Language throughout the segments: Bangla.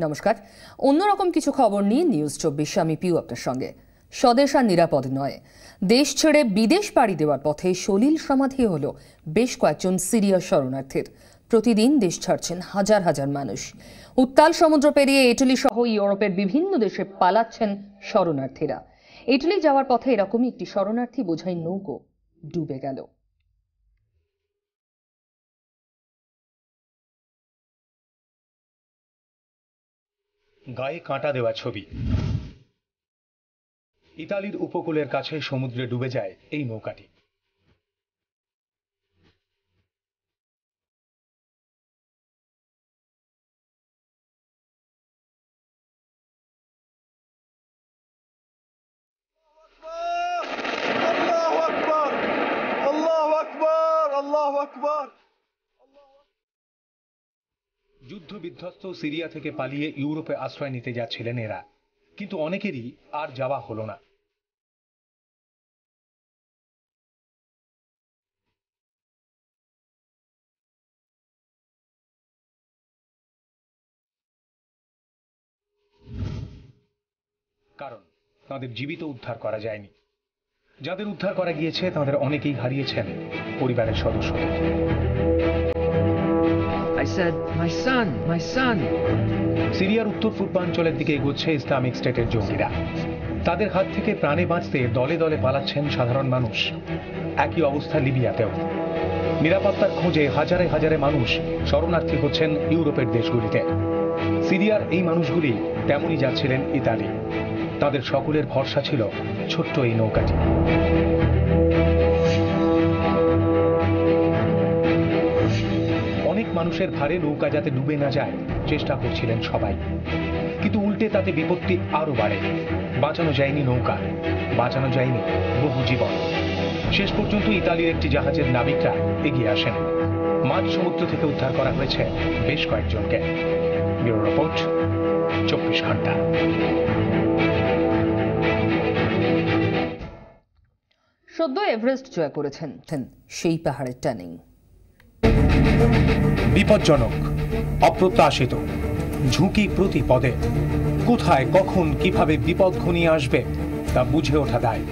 নমস্কার, অন্যরকম কিছু খবর নিয়ে নিউজ 24 আমি পিউ আপনার সঙ্গে। স্বদেশ আর নিরাপদ নয়, দেশ ছেড়ে বিদেশ পাড়ি দেওয়ার পথে সলিল সমাধি হলো বেশ কয়েকজন সিরিয়া শরণার্থীর। প্রতিদিন দেশ ছাড়ছেন হাজার হাজার মানুষ। উত্তাল সমুদ্র পেরিয়ে ইটালি সহ ইউরোপের বিভিন্ন দেশে পালাচ্ছেন শরণার্থীরা। ইটালি যাওয়ার পথে এরকমই একটি শরণার্থী বোঝাই নৌকো ডুবে গেল। গায়ে কাঁটা দেওয়া ছবি। ইতালির উপকূলের কাছে সমুদ্রে ডুবে যায় এই নৌকাটি। যুদ্ধ বিধ্বস্ত সিরিয়া থেকে পালিয়ে ইউরোপে আশ্রয় নিতে যাচ্ছিলেন এরা, কিন্তু অনেকেরই আর যাওয়া হলো না। কারণ তাদের জীবিত উদ্ধার করা যায়নি। যাদের উদ্ধার করা গিয়েছে তাদের অনেকেই হারিয়েছেন পরিবারের সদস্যদের। সিরিয়ার উত্তর পূর্বাঞ্চলের দিকে এগোচ্ছে ইসলামিক স্টেটের জঙ্গিরা। তাদের হাত থেকে প্রাণে বাঁচতে দলে দলে পালাচ্ছেন সাধারণ মানুষ। একই অবস্থা লিবিয়াতেও। নিরাপত্তার খোঁজে হাজারে হাজারে মানুষ শরণার্থী হচ্ছেন ইউরোপের দেশগুলিতে। সিরিয়ার এই মানুষগুলি তেমনই যাচ্ছিলেন ইতালি। তাদের সকলের ভরসা ছিল ছোট্ট এই নৌকাটি। অনেক মানুষের ভারে নৌকা যাতে ডুবে না যায় চেষ্টা করছিলেন সবাই, কিন্তু উল্টে তাতে বিপত্তি আরো বাড়ে। বাঁচানো যায়নি নৌকা, বাঁচানো যায়নি বহু জীবন। শেষ পর্যন্ত ইতালির একটি জাহাজের নাবিকরা এগিয়ে আসেন। মাঝ সমুদ্র থেকে উদ্ধার করা হয়েছে বেশ কয়েকজনকে। ব্যুরো রিপোর্ট, 24 ঘন্টা। সদ্য এভারেস্ট জয় করেছেন সেই পাহাড়ের টার্নিং। বিপজ্জনক, অপ্রত্যাশিত, ঝুঁকি প্রতি পদে। কোথায়, কখন, কিভাবে বিপদ ঘনিয়ে আসবে তা বুঝে ওঠা দায়।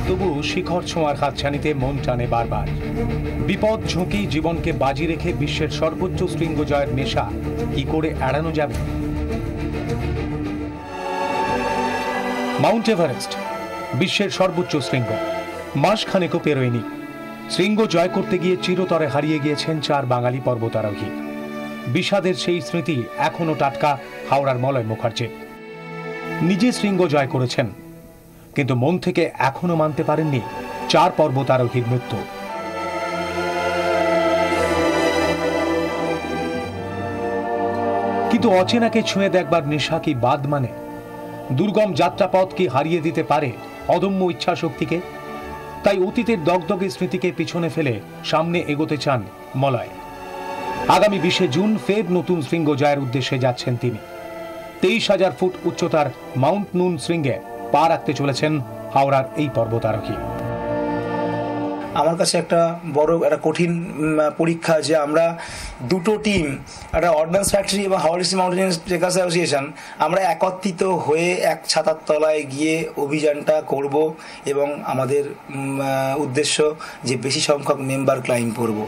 তবু শিখর ছোঁয়ার হাতছানিতে মন টানে বারবার। বিপদ, ঝুঁকি, জীবনকে বাজি রেখে বিশ্বের সর্বোচ্চ শৃঙ্গ জয়ের নেশা কি করে এড়ানো যাবে? মাউন্ট এভারেস্ট বিশ্বের সর্বোচ্চ শৃঙ্গ, মাসখানেকও পেরোয়নি। শৃঙ্গ জয় করতে গিয়ে চিরতরে হারিয়ে গিয়েছেন 4 বাঙালি পর্বতারোহী। বিষাদের সেই স্মৃতি এখনো টাটকা হাওড়ার মলয় মুখার্জি। নিজে শৃঙ্গ জয় করেছেন, কিন্তু মন থেকে এখনো মানতে পারেননি 4 পর্বতারোহীর মৃত্যু। কিন্তু অচেনাকে ছুঁয়ে দেখবার নেশা কি বাদ মানে? দুর্গম যাত্রাপথ কি হারিয়ে দিতে পারে অদম্য ইচ্ছা শক্তিকে? তাই অতীতের দগদগে স্মৃতিকে পিছনে ফেলে সামনে এগোতে চান মলয়। আগামী 20 জুন ফের নতুন শৃঙ্গ জয়ের উদ্দেশ্যে যাচ্ছেন তিনি। 23,000 ফুট উচ্চতার মাউন্ট নুন শৃঙ্গে পা রাখতে চলেছেন হাওড়ার এই পর্বতারোহী। আমার কাছে একটা কঠিন পরীক্ষা যে আমরা দুটো টিম, একটা অর্ডিন্যান্স ফ্যাক্টরি এবং Howrah district mountaineering trekkers association, আমরা একত্রিত হয়ে এক ছাতার তলায় গিয়ে অভিযানটা করব এবং আমাদের উদ্দেশ্য যে বেশি সংখ্যক মেম্বার ক্লাইম্ব করব।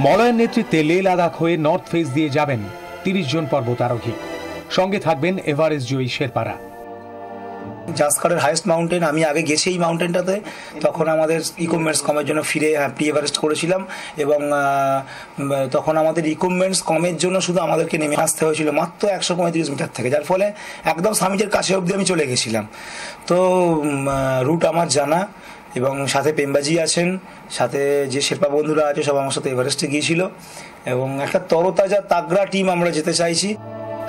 মলয়ের নেতৃত্বে লে লাদাখ হয়ে নর্থ ফেস দিয়ে যাবেন 30 জন পর্বতারোহী। সঙ্গে থাকবেন এভারেস্ট জয়ী শেরপারা। জাসকারের হাইয়েস্ট মাউন্টেন, আমি আগে গেছি এই মাউন্টেনটাতে। তখন আমাদের ইকুইপমেন্টস কমের জন্য ফিরে প্রি এভারেস্ট করেছিলাম এবং তখন আমাদের ইকুইপমেন্টস কমের জন্য শুধু আমাদেরকে নেমে আসতে হয়েছিল মাত্র 135 মিটার থেকে, যার ফলে একদম সামিটের কাছে অবধি আমি চলে গেছিলাম। তো রুট আমার জানা এবং সাথে পেম্বাজি আছেন, সাথে যে শেরপা বন্ধুরা আছে সব আমার সাথে এভারেস্টে গিয়েছিল এবং একটা তরতাজা তাগড়া টিম আমরা যেতে চাইছি।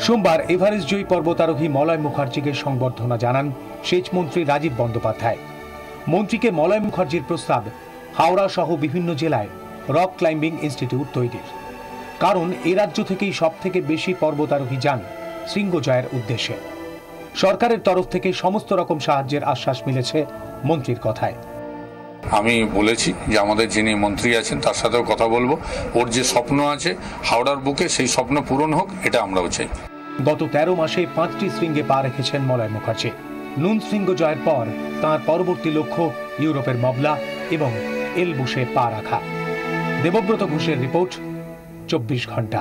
সোমবার এভারেস্ট জয়ী পর্বতারোহী মলয় মুখার্জিকে সংবর্ধনা জানান সেচ মন্ত্রী রাজীব বন্দ্যোপাধ্যায়। মন্ত্রীকে মলয় মুখার্জির প্রস্তাব হাওড়া সহ বিভিন্ন জেলায় রক ক্লাইম্বিং ইনস্টিটিউট তৈরির। কারণ এ রাজ্য থেকেই সব থেকে বেশি পর্বতারোহী যান শৃঙ্গ জয়ের উদ্দেশ্যে। সরকারের তরফ থেকে সমস্ত রকম সাহায্যের আশ্বাস মিলেছে মন্ত্রীর কথায়। আমি বলেছি যে আমাদের যিনি মন্ত্রী আছেন তার সাথেও কথা বলবো, ওর যে স্বপ্ন আছে হাওড়ার বুকে সেই স্বপ্ন পূরণ হোক, এটা আমরাও চাই। গত 13 মাসে 5টি শৃঙ্গে পা রেখেছেন মলয় মুখার্জি। নুন শৃঙ্গ জয়ের পর তাঁর পরবর্তী লক্ষ্য ইউরোপের মবলা এবং এলবুসে পা রাখা। দেবব্রত ঘোষের রিপোর্ট, 24 ঘন্টা।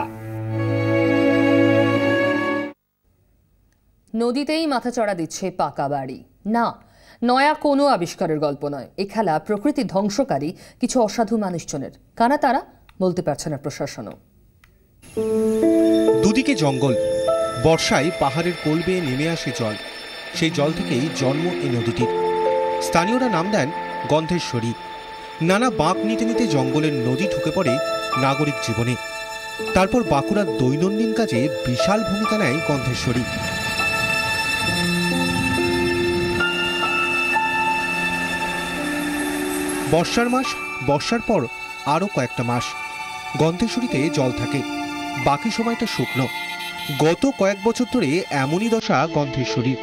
নদীতেই মাথাচড়া দিচ্ছে পাকা বাড়ি। না, নয়া কোনো আবিষ্কারের গল্প নয়। এ খেলা প্রকৃতি ধ্বংসকারী কিছু অসাধু মানুষজনের। কারা তারা বলতে পারছে না প্রশাসনও। দুদিকে জঙ্গল, বর্ষায় পাহাড়ের কোল বেয়ে নেমে আসে জল। সেই জল থেকেই জন্ম এই নদীটির। স্থানীয়রা নাম দেন গন্ধেশ্বরী। নানা বাঁক নিতে নিতে জঙ্গলের নদী ঢুকে পড়ে নাগরিক জীবনে। তারপর বাঁকুড়ার দৈনন্দিন কাজে বিশাল ভূমিকা নেয় গন্ধেশ্বরী। বর্ষার মাস, বর্ষার পর আরও কয়েকটা মাস গন্ধেশ্বরীতে জল থাকে, বাকি সময়টা শুকনো। গত কয়েক বছর ধরে এমনই দশা গন্ধেশ্বরীর।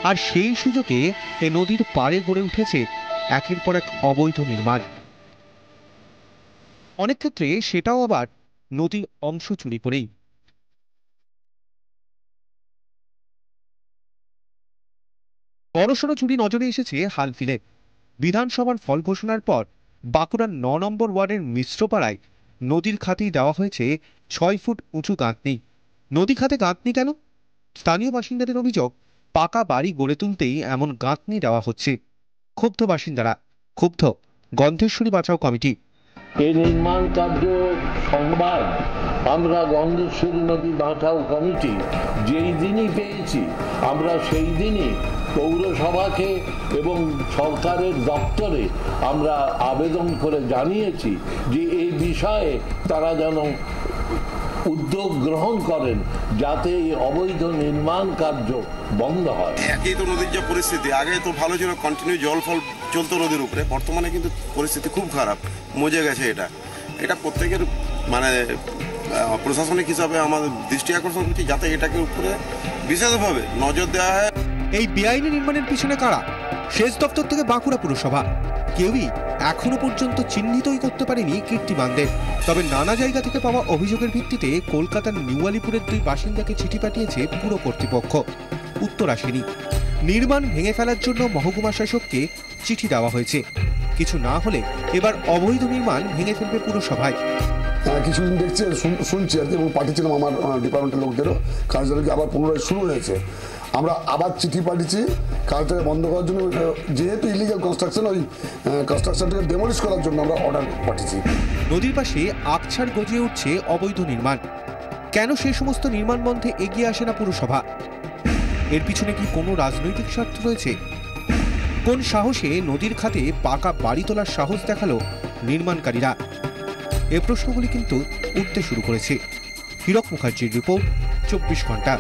আর সেই সুযোগে এ নদীর পাড়ে গড়ে উঠেছে একের পর এক অবৈধ নির্মাণ। অনেক ক্ষেত্রে সেটাও আবার নদীর অংশ চুরি করেই। বড়সড় চুরি নজরে এসেছে হালফিলে। বিধানসভার ফল ঘোষণার পর বাঁকুড়ার 9 নম্বর ওয়ার্ডের মিশ্রপাড়ায় নদীর খাতেই দেওয়া হয়েছে 6 ফুট উঁচু গাঁথনি। নদী খাতে গাঁথনি কেন? স্থানীয় বাসিন্দাদের অভিযোগ, পাকা বাড়ি গড়ে তুলতেই এমন গাঁথনি দেওয়া হচ্ছে। ক্ষুব্ধ বাসিন্দারা, ক্ষুব্ধ গন্ধেশ্বরী বাঁচাও কমিটি। এই নির্মাণ কার্য সংবাদ আমরা গন্ধেশ্বরী নদী বাঁচাও কমিটি যেই দিনই পেয়েছি, আমরা সেই দিনই পৌরসভাকে এবং সরকারের দপ্তরে আমরা আবেদন করে জানিয়েছি যে এই বিষয়ে তারা যেন উদ্যোগ গ্রহণ করেন যাতে এই অবৈধ নির্মাণ কার্য বন্ধ হয়। একই তো নদীর যে পরিস্থিতি, আগে তো ভালো ছিল, কন্টিনিউ জল ফল চলতো নদীর উপরে। বর্তমানে কিন্তু পরিস্থিতি খুব খারাপ, মজে গেছে। এটা প্রত্যেকের মানে প্রশাসনিক হিসাবে আমাদের দৃষ্টি আকর্ষণ করছি যাতে এটাকে উপরে বিশেষভাবে নজর দেওয়া হয়। এই বেআইনি নির্মাণের পিছনে কারা? সেচ দপ্তর থেকে বাঁকুড়া পুরসভা কেউই এখনো পর্যন্ত চিহ্নিতই করতে পারেনি কীর্তিমানদের। তবে নানা জায়গা থেকে পাওয়া অভিযোগের ভিত্তিতে কলকাতার নিউ আলিপুরের 2 বাসিন্দাকে চিঠি পাঠিয়েছে পুর কর্তৃপক্ষ। উত্তর আসেনি। নির্মাণ ভেঙে ফেলার জন্য মহকুমা শাসককে চিঠি দেওয়া হয়েছে। কিছু না হলে এবার অবৈধ নির্মাণ ভেঙে ফেলবে পুরসভায়। কিছুদিন দেখছি শুনছি আর কি, এবং পাঠিয়েছিলাম আমার ডিপার্টমেন্টের লোকদেরও। কাজটা আবার পুনরায় শুরু হয়েছে। আমরা আবার চিঠি পাঠিয়েছি কাজটাকে বন্ধ করার জন্য। যেহেতু ইলিগাল কনস্ট্রাকশন, ওই কনস্ট্রাকশনটাকে ডেমোলিশ করার জন্য আমরা অর্ডার পাঠিয়েছি। নদীর পাশে আকছাড় গজিয়ে উঠছে অবৈধ নির্মাণ। কেন সেই সমস্ত নির্মাণ বন্ধে এগিয়ে আসে না পুরসভা? এর পিছনে কি কোনো রাজনৈতিক স্বার্থ রয়েছে? কোন সাহসে নদীর খাতে পাকা বাড়ি তোলার সাহস দেখালো নির্মাণকারীরা? এ প্রশ্নগুলি কিন্তু উঠতে শুরু করেছে। হীরক মুখার্জির রিপোর্ট, 24 ঘন্টা।